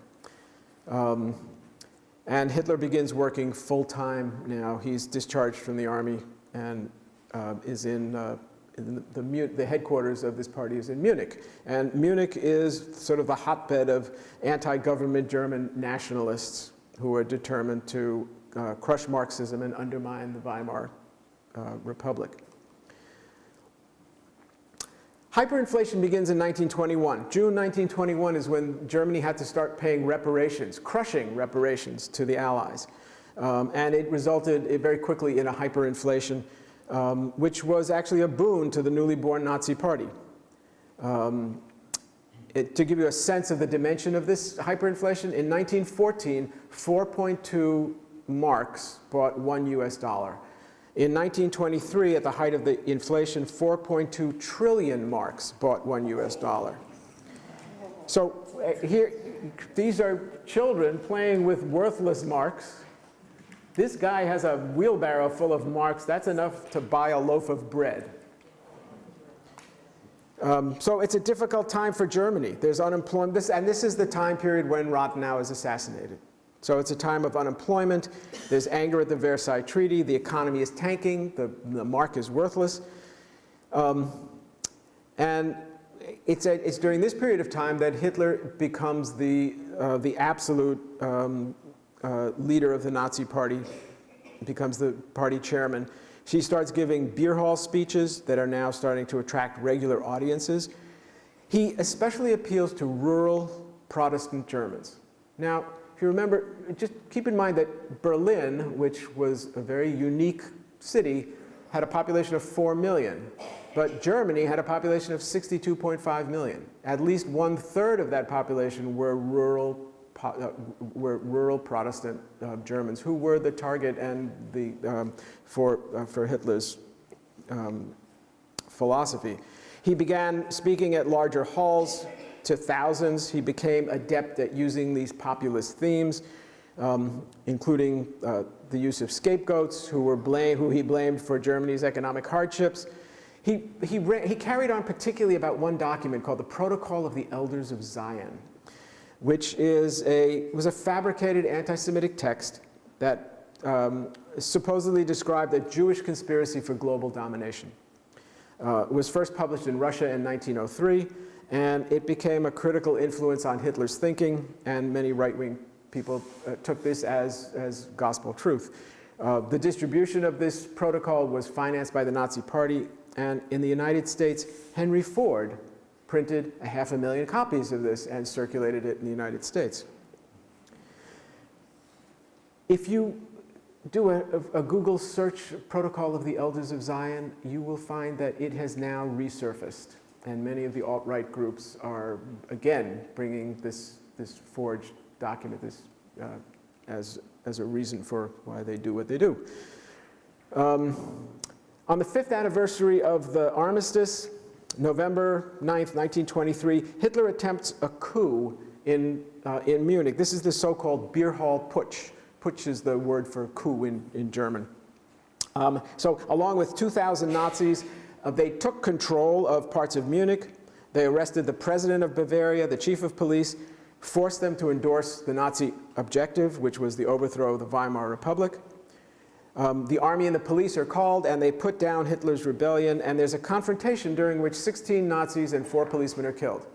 And Hitler begins working full-time now. He's discharged from the army and is in the headquarters of this party is in Munich. And Munich is sort of the hotbed of anti-government German nationalists who are determined to crush Marxism and undermine the Weimar Republic. Hyperinflation begins in 1921. June 1921 is when Germany had to start paying reparations, crushing reparations to the Allies. And it resulted very quickly in a hyperinflation, which was actually a boon to the newly born Nazi Party. To give you a sense of the dimension of this hyperinflation, in 1914, 4.2 marks bought $1 US. In 1923, at the height of the inflation, 4.2 trillion marks bought $1 US. So here, these are children playing with worthless marks. This guy has a wheelbarrow full of marks. That's enough to buy a loaf of bread. So it's a difficult time for Germany. There's unemployment, and this is the time period when Rathenau is assassinated. So it's a time of unemployment. There's anger at the Versailles Treaty. The economy is tanking. The mark is worthless. And it's during this period of time that Hitler becomes the absolute leader of the Nazi Party, becomes the party chairman. She starts giving beer hall speeches that are now starting to attract regular audiences. He especially appeals to rural Protestant Germans. Now, if you remember, just keep in mind that Berlin, which was a very unique city, had a population of 4 million. But Germany had a population of 62.5 million. At least 1/3 of that population were rural Protestant Germans who were the target and for Hitler's philosophy. He began speaking at larger halls to thousands. He became adept at using these populist themes, including the use of scapegoats who he blamed for Germany's economic hardships. He carried on particularly about one document called the Protocol of the Elders of Zion, which was a fabricated anti-Semitic text that supposedly described a Jewish conspiracy for global domination. It was first published in Russia in 1903, and it became a critical influence on Hitler's thinking, and many right-wing people took this as gospel truth. The distribution of this protocol was financed by the Nazi Party, and in the United States, Henry Ford printed 500,000 copies of this and circulated it in the United States. If you do a Google search, Protocol of the Elders of Zion, you will find that it has now resurfaced. And many of the alt-right groups are, again, bringing this forged document as a reason for why they do what they do. On the 5th anniversary of the armistice, November 9th, 1923, Hitler attempts a coup in Munich. This is the so-called beer hall putsch. Putsch is the word for coup in German. So along with 2,000 Nazis, they took control of parts of Munich. They arrested the president of Bavaria, the chief of police, forced them to endorse the Nazi objective, which was the overthrow of the Weimar Republic. The army and the police are called, and they put down Hitler's rebellion, and there's a confrontation during which 16 Nazis and 4 policemen are killed.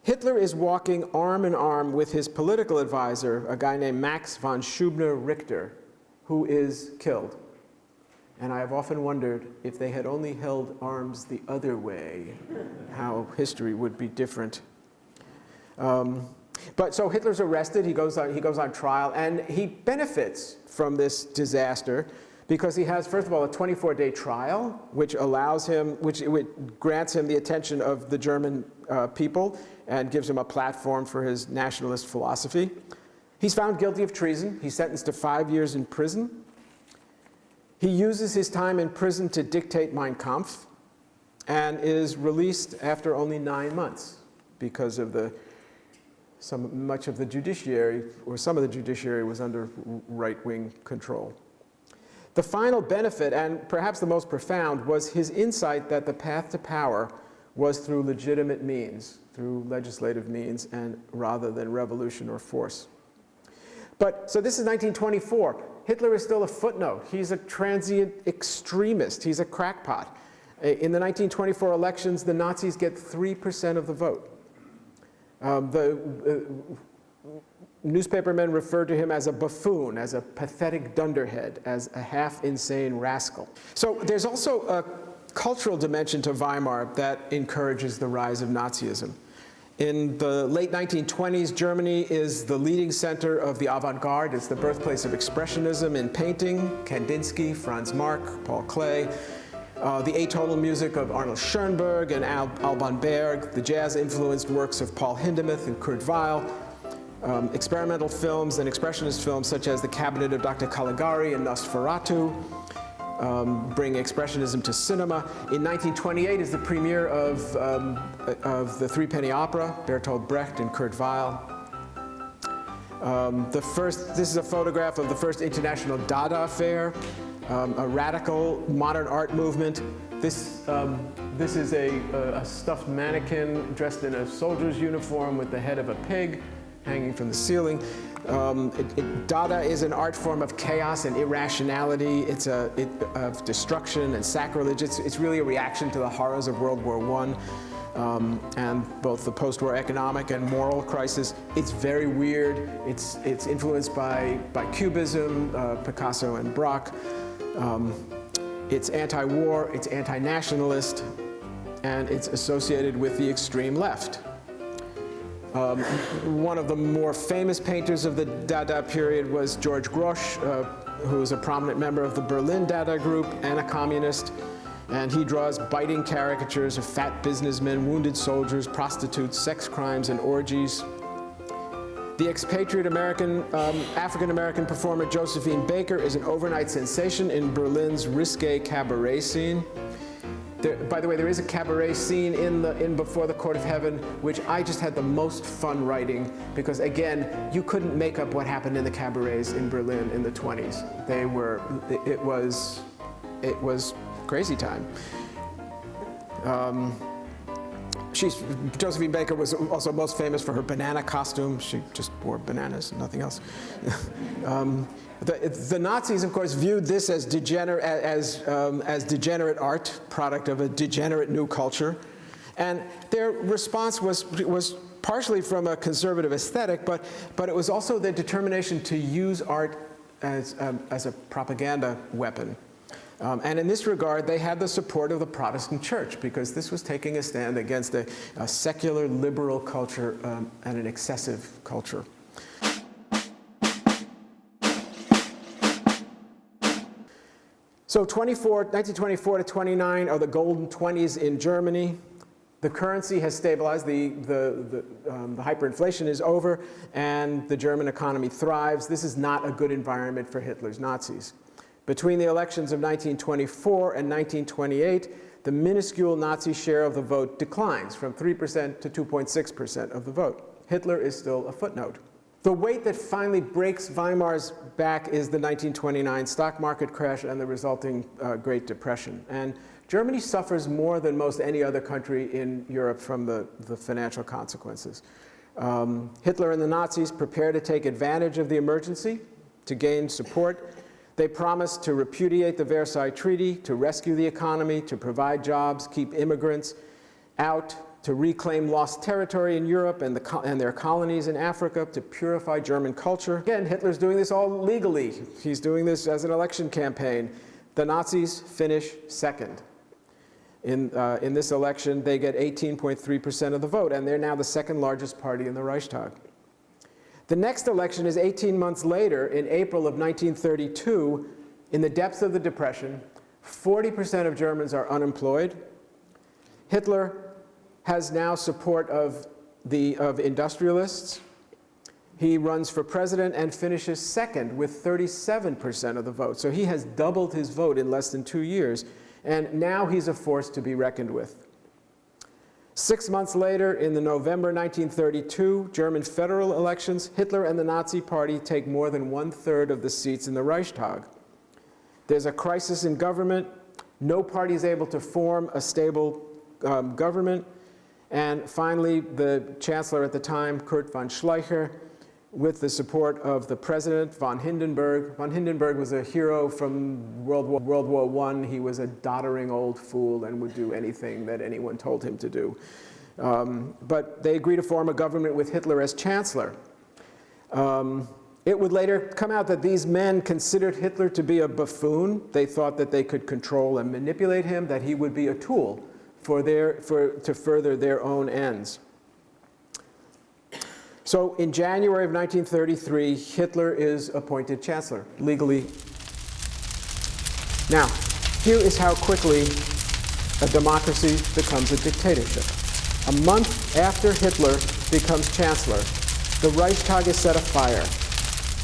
Hitler is walking arm in arm with his political advisor, a guy named Max von Schubner-Richter, who is killed. And I have often wondered if they had only held arms the other way, how history would be different. But so Hitler's arrested, he goes on trial, and he benefits from this disaster because he has, first of all, a 24-day trial, which grants him the attention of the German people and gives him a platform for his nationalist philosophy. He's found guilty of treason. He's sentenced to 5 years in prison. He uses his time in prison to dictate Mein Kampf and is released after only 9 months because of much of the judiciary, or some of the judiciary, was under right-wing control. The final benefit, and perhaps the most profound, was his insight that the path to power was through legitimate means, through legislative means, and rather than revolution or force. So this is 1924. Hitler is still a footnote. He's a transient extremist. He's a crackpot. In the 1924 elections, the Nazis get 3% of the vote. The newspapermen referred to him as a buffoon, as a pathetic dunderhead, as a half-insane rascal. So there's also a cultural dimension to Weimar that encourages the rise of Nazism. In the late 1920s, Germany is the leading center of the avant-garde. It's the birthplace of Expressionism in painting, Kandinsky, Franz Marc, Paul Klee, the atonal music of Arnold Schoenberg and Alban Berg, the jazz-influenced works of Paul Hindemith and Kurt Weill, experimental films and expressionist films such as The Cabinet of Dr. Caligari and Nosferatu bring expressionism to cinema. In 1928 is the premiere of the Threepenny Opera, Bertolt Brecht and Kurt Weill. This is a photograph of the first International Dada Fair, a radical modern art movement. This is a stuffed mannequin dressed in a soldier's uniform with the head of a pig hanging from the ceiling. Dada is an art form of chaos and irrationality. It's of destruction and sacrilege. It's really a reaction to the horrors of World War I and both the post-war economic and moral crisis. It's very weird. It's influenced by Cubism, Picasso and Braque. It's anti-war, it's anti-nationalist, and it's associated with the extreme left. One of the more famous painters of the Dada period was George Grosz, who was a prominent member of the Berlin Dada group and a communist. And he draws biting caricatures of fat businessmen, wounded soldiers, prostitutes, sex crimes, and orgies. The expatriate African-American performer Josephine Baker is an overnight sensation in Berlin's risque cabaret scene. By the way, there is a cabaret scene in Before the Court of Heaven, which I just had the most fun writing, because again, you couldn't make up what happened in the cabarets in Berlin in the 20s. It was crazy time. Josephine Baker was also most famous for her banana costume. She just wore bananas, nothing else. The Nazis, of course, viewed this as degenerate art, product of a degenerate new culture. And their response was partially from a conservative aesthetic, but it was also their determination to use art as a propaganda weapon. And in this regard, they had the support of the Protestant Church, because this was taking a stand against a secular, liberal culture and an excessive culture. So 1924 to 29 are the golden 20s in Germany. The currency has stabilized, the hyperinflation is over, and the German economy thrives. This is not a good environment for Hitler's Nazis. Between the elections of 1924 and 1928, the minuscule Nazi share of the vote declines from 3% to 2.6% of the vote. Hitler is still a footnote. The weight that finally breaks Weimar's back is the 1929 stock market crash and the resulting Great Depression. And Germany suffers more than most any other country in Europe from the financial consequences. Hitler and the Nazis prepare to take advantage of the emergency to gain support. They promised to repudiate the Versailles Treaty, to rescue the economy, to provide jobs, keep immigrants out, to reclaim lost territory in Europe and their colonies in Africa, to purify German culture. Again, Hitler's doing this all legally. He's doing this as an election campaign. The Nazis finish second. In this election, they get 18.3% of the vote, and they're now the second largest party in the Reichstag. The next election is 18 months later, in April of 1932, in the depths of the Depression. 40% of Germans are unemployed. Hitler has now support of industrialists. He runs for president and finishes second with 37% of the vote. So he has doubled his vote in less than 2 years, and now he's a force to be reckoned with. 6 months later, in the November 1932 German federal elections, Hitler and the Nazi Party take more than 1/3 of the seats in the Reichstag. There's a crisis in government. No party is able to form a stable government. And finally, the chancellor at the time, Kurt von Schleicher, with the support of the president, von Hindenburg. Von Hindenburg was a hero from World War I. He was a doddering old fool and would do anything that anyone told him to do. But they agreed to form a government with Hitler as chancellor. It would later come out that these men considered Hitler to be a buffoon. They thought that they could control and manipulate him, that he would be a tool to further their own ends. So in January of 1933, Hitler is appointed chancellor, legally. Now, here is how quickly a democracy becomes a dictatorship. A month after Hitler becomes chancellor, the Reichstag is set afire,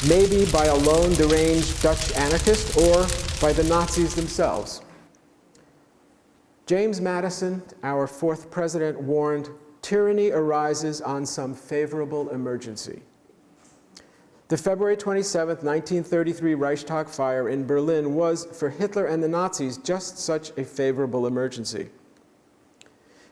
maybe by a lone deranged Dutch anarchist or by the Nazis themselves. James Madison, our fourth president, warned, "Tyranny arises on some favorable emergency." The February 27, 1933 Reichstag fire in Berlin was, for Hitler and the Nazis, just such a favorable emergency.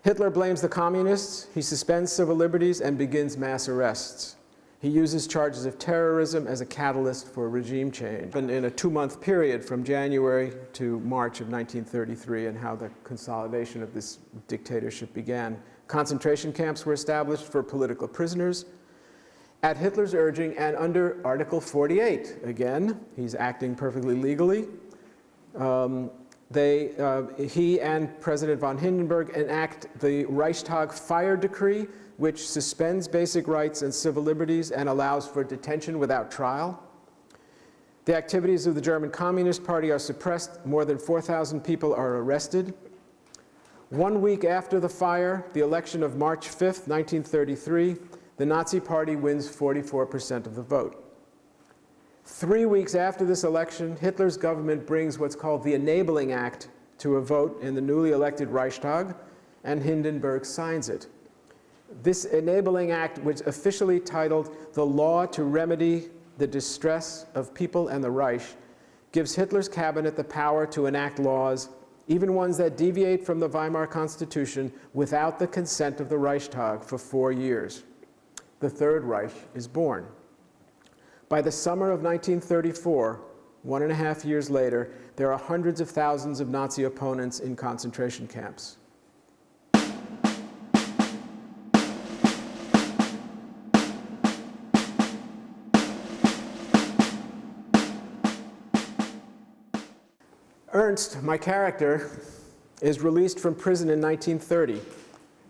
Hitler blames the communists, he suspends civil liberties, and begins mass arrests. He uses charges of terrorism as a catalyst for regime change. And in a 2-month period from January to March of 1933, and how the consolidation of this dictatorship began. Concentration camps were established for political prisoners at Hitler's urging and under Article 48. Again, he's acting perfectly legally. He and President von Hindenburg enact the Reichstag Fire Decree, which suspends basic rights and civil liberties and allows for detention without trial. The activities of the German Communist Party are suppressed. More than 4,000 people are arrested. 1 week after the fire, the election of March 5th, 1933, the Nazi Party wins 44% of the vote. 3 weeks after this election, Hitler's government brings what's called the Enabling Act to a vote in the newly elected Reichstag, and Hindenburg signs it. This Enabling Act, which officially titled the Law to Remedy the Distress of People and the Reich, gives Hitler's cabinet the power to enact laws, even ones that deviate from the Weimar Constitution, without the consent of the Reichstag for 4 years. The Third Reich is born. By the summer of 1934, 1.5 years later, there are hundreds of thousands of Nazi opponents in concentration camps. Ernst, my character, is released from prison in 1930,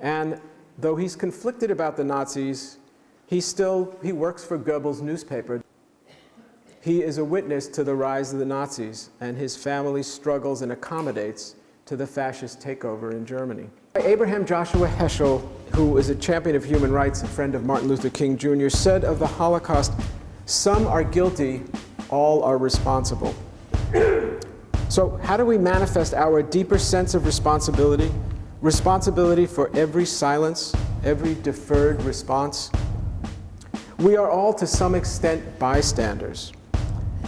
and though he's conflicted about the Nazis, he works for Goebbels' newspaper. He is a witness to the rise of the Nazis, and his family struggles and accommodates to the fascist takeover in Germany. Abraham Joshua Heschel, who is a champion of human rights, a friend of Martin Luther King Jr., said of the Holocaust, "Some are guilty, all are responsible." So how do we manifest our deeper sense of responsibility? Responsibility for every silence, every deferred response? We are all, to some extent, bystanders.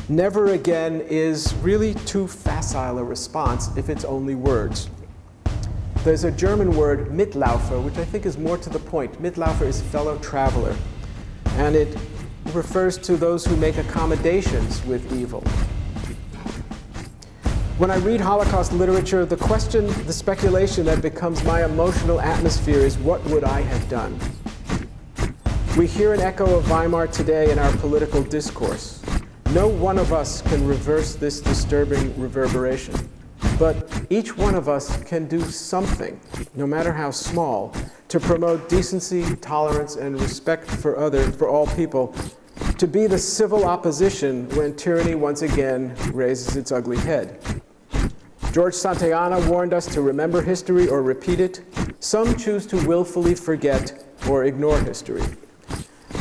Never again is really too facile a response if it's only words. There's a German word, Mitläufer, which I think is more to the point. Mitläufer is fellow traveler, and it refers to those who make accommodations with evil. When I read Holocaust literature, the question, the speculation that becomes my emotional atmosphere is, what would I have done? We hear an echo of Weimar today in our political discourse. No one of us can reverse this disturbing reverberation, but each one of us can do something, no matter how small, to promote decency, tolerance, and respect for all people, to be the civil opposition when tyranny once again raises its ugly head. George Santayana warned us to remember history or repeat it. Some choose to willfully forget or ignore history.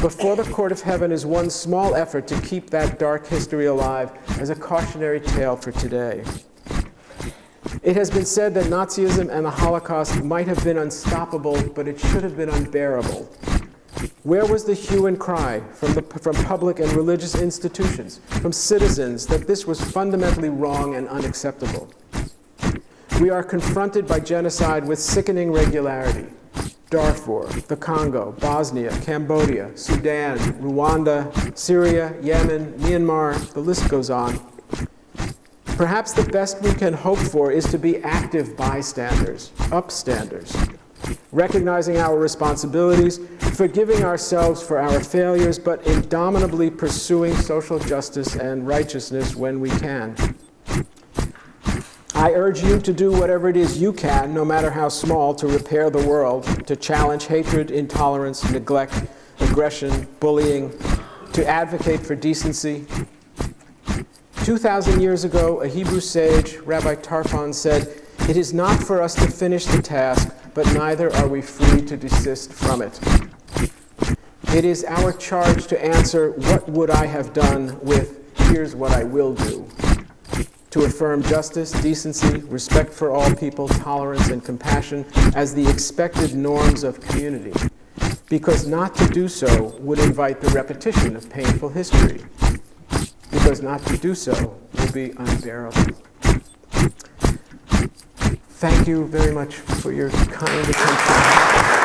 Before the court of heaven is one small effort to keep that dark history alive as a cautionary tale for today. It has been said that Nazism and the Holocaust might have been unstoppable, but it should have been unbearable. Where was the hue and cry from public and religious institutions, from citizens, that this was fundamentally wrong and unacceptable? We are confronted by genocide with sickening regularity. Darfur, the Congo, Bosnia, Cambodia, Sudan, Rwanda, Syria, Yemen, Myanmar, the list goes on. Perhaps the best we can hope for is to be active bystanders, upstanders, recognizing our responsibilities, forgiving ourselves for our failures, but indomitably pursuing social justice and righteousness when we can. I urge you to do whatever it is you can, no matter how small, to repair the world, to challenge hatred, intolerance, neglect, aggression, bullying, to advocate for decency. 2,000 years ago, a Hebrew sage, Rabbi Tarfon, said, "It is not for us to finish the task, but neither are we free to desist from it." It is our charge to answer, "What would I have done?" with, "Here's what I will do." To affirm justice, decency, respect for all people, tolerance, and compassion as the expected norms of community. Because not to do so would invite the repetition of painful history. Because not to do so will be unbearable. Thank you very much for your kind attention.